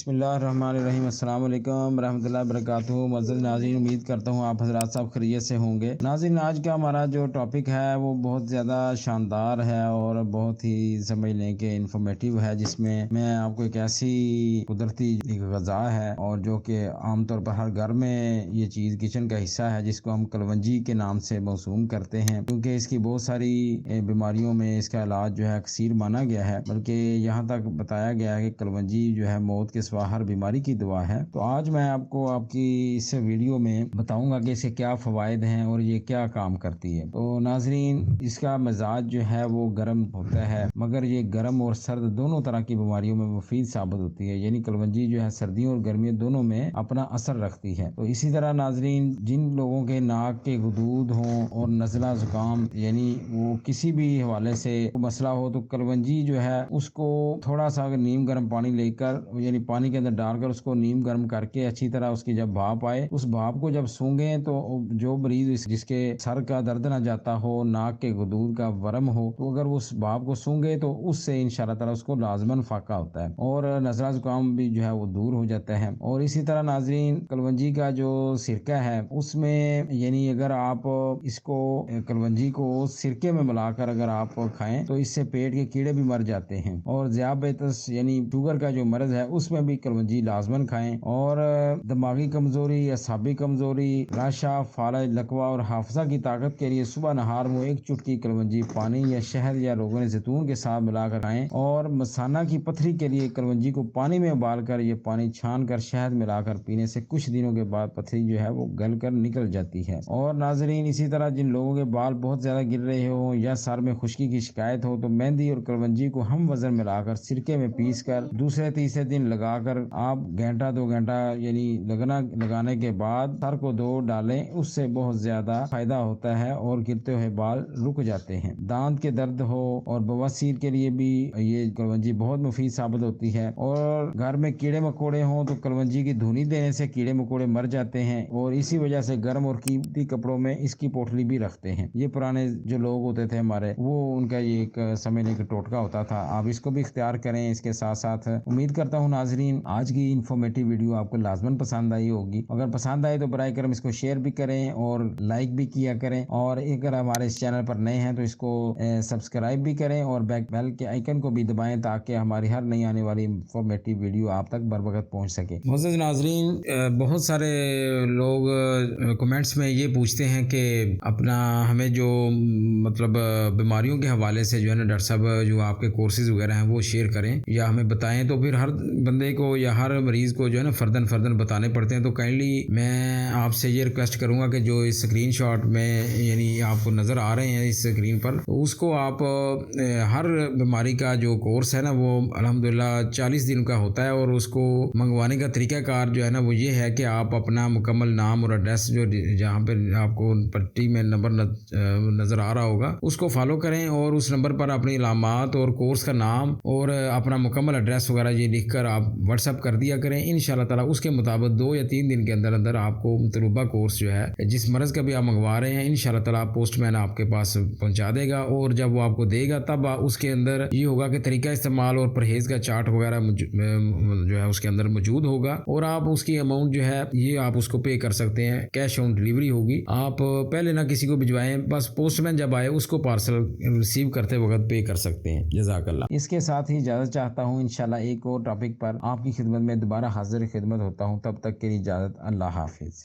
بسم اللہ الرحمن الرحیم۔ السلام علیکم ورحمۃ اللہ وبرکاتہ۔ معزز ناظرین، امید کرتا ہوں آپ حضرات صاحب خیریت سے ہوں گے۔ ناظرین، آج کا ہمارا جو ٹاپک ہے وہ بہت زیادہ شاندار ہے اور بہت ہی سمجھ لیں کہ انفارمیٹیو ہے، جس میں میں آپ کو ایک ایسی قدرتی غذا ہے اور جو کہ عام طور پر ہر گھر میں یہ چیز کچن کا حصہ ہے، جس کو ہم کلونجی کے نام سے موسوم کرتے ہیں، کیونکہ اس کی بہت ساری بیماریوں میں اس کا علاج جو ہے اکثیر مانا گیا ہے، بلکہ یہاں تک بتایا گیا ہے کہ کلونجی جو ہے موت کے سوا ہر بیماری کی دوا ہے۔ تو آج میں آپ کو آپ کی اس ویڈیو میں بتاؤں گا کہ اس کے کیا فوائد ہیں اور یہ کیا کام کرتی ہے۔ تو ناظرین، اس کا مزاج جو ہے وہ گرم ہوتا ہے، مگر یہ گرم اور سرد دونوں طرح کی بیماریوں میں مفید ثابت ہوتی ہے، یعنی کلونجی جو ہے سردیوں اور گرمیوں دونوں میں اپنا اثر رکھتی ہے۔ تو اسی طرح ناظرین، جن لوگوں کے ناک کے غدود ہوں اور نزلہ زکام، یعنی وہ کسی بھی حوالے سے مسئلہ ہو، تو کلونجی جو ہے اس کو تھوڑا سا نیم گرم پانی لے کر، یعنی پانی کے اندر ڈال کر اس کو نیم گرم کر کے اچھی طرح اس کی جب بھاپ آئے، اس بھاپ کو جب سونگیں تو جو مریض جس کے سر کا درد نہ جاتا ہو، ناک کے غدود کا ورم ہو، تو اگر وہ اس بھاپ کو سونگے تو اس سے انشاءاللہ تعالی اس کو لازماً فاقہ ہوتا ہے اور نزلہ زکام بھی جو ہے وہ دور ہو جاتا ہے۔ اور اسی طرح ناظرین، کلونجی کا جو سرکہ ہے اس میں، یعنی اگر آپ اس کو کلونجی کو سرکے میں ملا کر اگر آپ کھائیں تو اس سے پیٹ کے کیڑے بھی مر جاتے ہیں، اور ذیابیطس یعنی شوگر کا جو مرض ہے اس میں بھی کلونجی لازماً کھائیں، اور دماغی کمزوری، اعصابی کمزوری، رشا، فالج، لکوہ اور حافظہ کی طاقت کے لیے صبح نہار میں ایک چٹکی کلونجی پانی یا شہد یا روغن زیتون کے ساتھ ملا کر کھائیں، اور مثانہ کی پتھری کے لیے کلونجی کو پانی میں ابال کر یہ پانی چھان کر شہد ملا کر پینے سے کچھ دنوں کے بعد پتھری جو ہے وہ گل کر نکل جاتی ہے۔ اور ناظرین، اسی طرح جن لوگوں کے بال بہت زیادہ گر رہے ہوں یا سر میں خشکی کی شکایت ہو، تو مہندی اور کلونجی کو ہم وزن ملا کر سرکے میں پیس کر دوسرے تیسرے دن لگا کر آپ گھنٹہ 2 گھنٹہ یعنی لگانے کے بعد سر کو دھو ڈالیں، اس سے بہت زیادہ فائدہ ہوتا ہے اور گرتے ہوئے بال رک جاتے ہیں۔ دانت کے درد ہو اور بواسیر کے لیے بھی یہ کلونجی بہت مفید ثابت ہوتی ہے، اور گھر میں کیڑے مکوڑے ہوں تو کلونجی کی دھونی دینے سے کیڑے مکوڑے مر جاتے ہیں، اور اسی وجہ سے گرم اور قیمتی کپڑوں میں اس کی پوٹلی بھی رکھتے ہیں۔ یہ پرانے جو لوگ ہوتے تھے ہمارے، وہ ان کا یہ ایک سمجھنے کا ٹوٹکا ہوتا تھا، آپ اس کو بھی اختیار کریں۔ اس کے ساتھ ساتھ امید کرتا ہوں ناظرین آج کی انفارمیٹیو ویڈیو آپ کو لازماً پسند آئی ہوگی۔ اگر پسند آئے تو برائے کرم اس کو شیئر بھی کریں اور لائک بھی کیا کریں، اور اگر ہمارے اس چینل پر نئے ہیں تو اس کو سبسکرائب بھی کریں اور بیل کے آئیکن کو بھی دبائیں تاکہ ہماری ہر نئی آنے والی انفارمیٹیو ویڈیو آپ تک بر وقت پہنچ سکے۔ معزز ناظرین، بہت سارے لوگ کمنٹس میں یہ پوچھتے ہیں کہ اپنا ہمیں جو مطلب بیماریوں کے حوالے سے جو ہے نا ڈاکٹر صاحب جو آپ کے کورسز وغیرہ ہیں وہ شیئر کریں یا ہمیں بتائیں، تو پھر ہر بندے کو یا ہر مریض کو جو ہے نا فردن بتانے پڑتے ہیں۔ تو کائنڈلی میں آپ سے یہ ریکویسٹ کروں گا کہ جو اس اسکرین شاٹ میں یعنی آپ کو نظر آ رہے ہیں اس اسکرین پر، اس کو آپ ہر بیماری کا جو کورس ہے نا وہ الحمدللہ 40 دن کا ہوتا ہے، اور اس کو منگوانے کا طریقہ کار جو ہے نا وہ یہ ہے کہ آپ اپنا مکمل نام اور ایڈریس جو جہاں پہ آپ کو پٹی میں نمبر نظر آ رہا ہوگا اس کو فالو کریں، اور اس نمبر پر اپنی علامات اور کورس کا نام اور اپنا مکمل ایڈریس وغیرہ یہ لکھ کر آپ واٹس ایپ کر دیا کریں۔ انشاءاللہ تعالی اس کے مطابق 2 یا 3 دن کے اندر آپ کو مطلوبہ کورس جو ہے جس مرض کا بھی آپ منگوا رہے ہیں انشاءاللہ تعالی پوسٹ مین آپ کے پاس پہنچا دے گا، اور جب وہ آپ کو دے گا تب اس کے اندر یہ ہوگا کہ طریقہ استعمال اور پرہیز کا چارٹ وغیرہ جو ہے اس کے اندر موجود ہوگا، اور آپ اس کی اماؤنٹ جو ہے یہ آپ اس کو پے کر سکتے ہیں، کیش آن ڈیلیوری ہوگی۔ آپ پہلے نہ کسی کو بھجوائیں، بس پوسٹ مین جب آئے اس کو پارسل ریسیو کرتے وقت پے کر سکتے ہیں۔ جزاک اللہ۔ اس کے ساتھ ہی اجازت چاہتا ہوں، انشاءاللہ ایک اور ٹاپک پر آپ کی خدمت میں دوبارہ حاضر خدمت ہوتا ہوں، تب تک کے لیے اجازت، اللہ حافظ۔